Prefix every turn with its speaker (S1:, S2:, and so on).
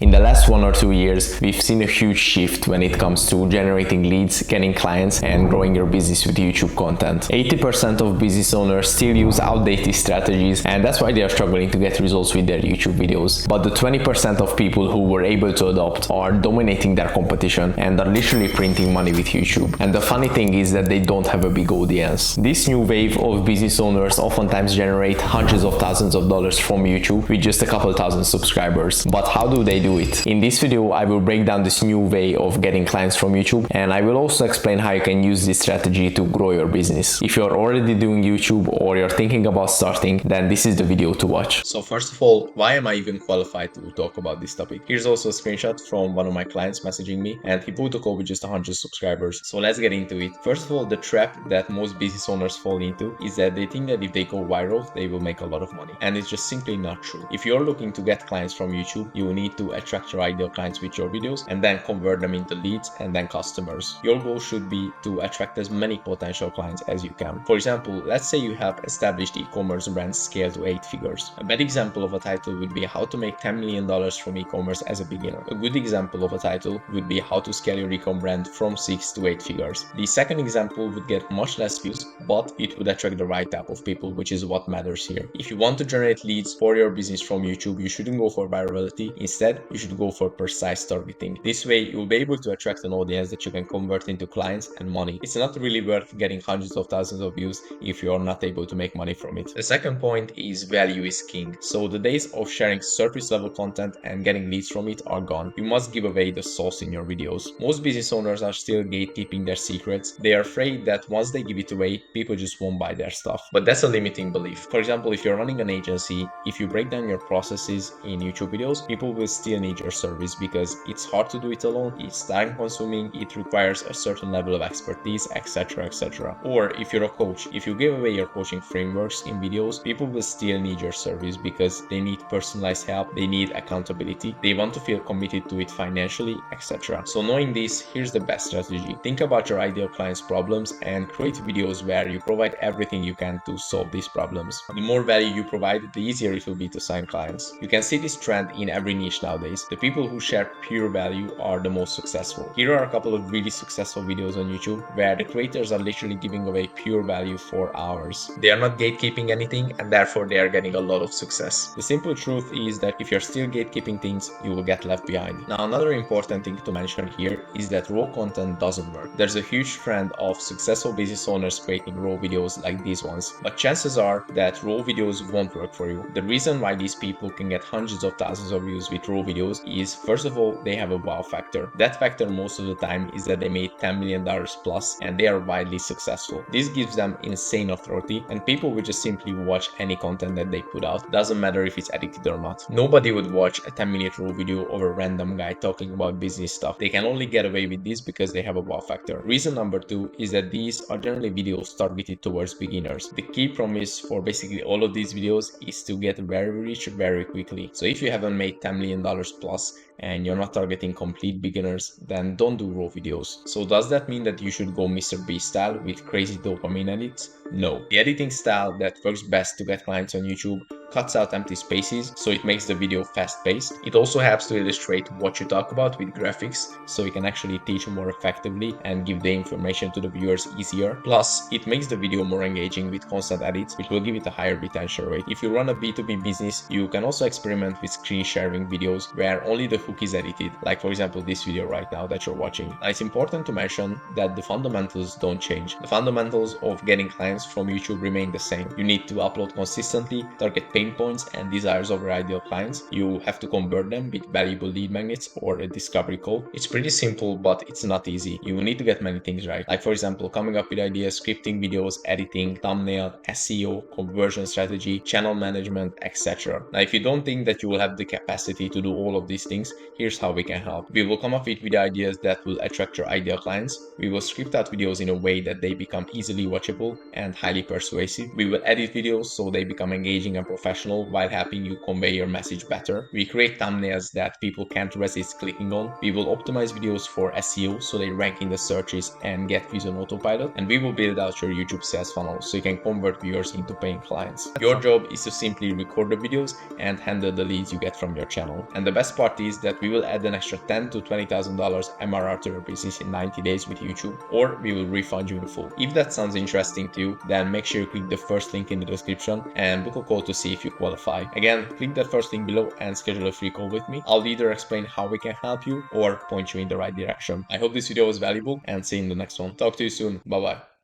S1: In the last 1 or 2 years, we've seen a huge shift when it comes to generating leads, getting clients, and growing your business with YouTube content. 80% of business owners still use outdated strategies, and that's why they are struggling to get results with their YouTube videos. But the 20% of people who were able to adopt are dominating their competition and are literally printing money with YouTube. And the funny thing is that they don't have a big audience. This new wave of business owners oftentimes generate hundreds of thousands of dollars from YouTube with just a couple thousand subscribers. But how do they do it? In this video, I will break down this new way of getting clients from YouTube, and I will also explain how you can use this strategy to grow your business. If you're already doing YouTube or you're thinking about starting, then this is the video to watch.
S2: So first of all, why am I even qualified to talk about this topic? Here's also a screenshot from one of my clients messaging me, and he put a call with just 100 subscribers. So let's get into it. First of all, the trap that most business owners fall into is that they think that if they go viral, they will make a lot of money. And it's just simply not true. If you're looking to get clients from YouTube, you will need to attract your ideal clients with your videos and then convert them into leads and then customers. Your goal should be to attract as many potential clients as you can. For example, let's say you have established e-commerce brands scale to 8 figures. A bad example of a title would be how to make $10 million from e-commerce as a beginner. A good example of a title would be how to scale your e-com brand from 6 to 8 figures. The second example would get much less views, but it would attract the right type of people, which is what matters here. If you want to generate leads for your business from YouTube, you shouldn't go for virality. Instead, you should go for precise targeting. This way, you'll be able to attract an audience that you can convert into clients and money. It's not really worth getting hundreds of thousands of views if you're not able to make money from it. The second point is value is king. So the days of sharing surface level content and getting leads from it are gone. You must give away the sauce in your videos. Most business owners are still gatekeeping their secrets. They are afraid that once they give it away, people just won't buy their stuff. But that's a limiting belief. For example, if you're running an agency, if you break down your processes in YouTube videos, people will still need your service because it's hard to do it alone, it's time consuming, it requires a certain level of expertise, etc, etc. Or if you're a coach, if you give away your coaching frameworks in videos, people will still need your service because they need personalized help, they need accountability, they want to feel committed to it financially, etc. So knowing this, here's the best strategy. Think about your ideal clients' problems and create videos where you provide everything you can to solve these problems. The more value you provide, the easier it will be to sign clients. You can see this trend in every niche nowadays. The people who share pure value are the most successful. Here are a couple of really successful videos on YouTube where the creators are literally giving away pure value for hours. They are not gatekeeping anything, and therefore they are getting a lot of success. The simple truth is that if you're still gatekeeping things, you will get left behind. Now, another important thing to mention here is that raw content doesn't work. There's a huge trend of successful business owners creating raw videos like these ones, but chances are that raw videos won't work for you. The reason why these people can get hundreds of thousands of views with raw videos is, first of all, they have a wow factor. That factor most of the time is that they made $10 million plus and they are widely successful. This gives them insane authority, and people will just simply watch any content that they put out. Doesn't matter if it's edited or not. Nobody would watch a 10-minute raw video of a random guy talking about business stuff. They can only get away with this because they have a wow factor. Reason number 2 is that these are generally videos targeted towards beginners. The key promise for basically all of these videos is to get very rich very quickly. So if you haven't made $10 million plus and you're not targeting complete beginners, then don't do raw videos. So does that mean that you should go Mr. Beast style with crazy dopamine edits? No. The editing style that works best to get clients on YouTube cuts out empty spaces, so it makes the video fast-paced. It also helps to illustrate what you talk about with graphics, so you can actually teach more effectively and give the information to the viewers easier. Plus, it makes the video more engaging with constant edits, which will give it a higher retention rate. If you run a B2B business, you can also experiment with screen sharing videos where only the hook is edited, like for example this video right now that you're watching. Now, it's important to mention that the fundamentals don't change. The fundamentals of getting clients from YouTube remain the same. You need to upload consistently, target pain points and desires of your ideal clients. You have to convert them with valuable lead magnets or a discovery call. It's pretty simple, but it's not easy. You need to get many things right. Like for example, coming up with ideas, scripting videos, editing, thumbnail, SEO, conversion strategy, channel management, etc. Now, if you don't think that you will have the capacity to do all of these things, here's how we can help. We will come up with video ideas that will attract your ideal clients. We will script out videos in a way that they become easily watchable and highly persuasive. We will edit videos so they become engaging and professional professional while helping you convey your message better. We create thumbnails that people can't resist clicking on. We will optimize videos for SEO so they rank in the searches and get views on autopilot. And we will build out your YouTube sales funnel so you can convert viewers into paying clients. Your job is to simply record the videos and handle the leads you get from your channel. And the best part is that we will add an extra $10,000 to $20,000 MRR to your business in 90 days with YouTube, or we will refund you in full. If that sounds interesting to you, then make sure you click the first link in the description and book a call to see if you qualify. Again, click that first link below and schedule a free call with me. I'll either explain how we can help you or point you in the right direction. I hope this video was valuable and see you in the next one. Talk to you soon. Bye bye.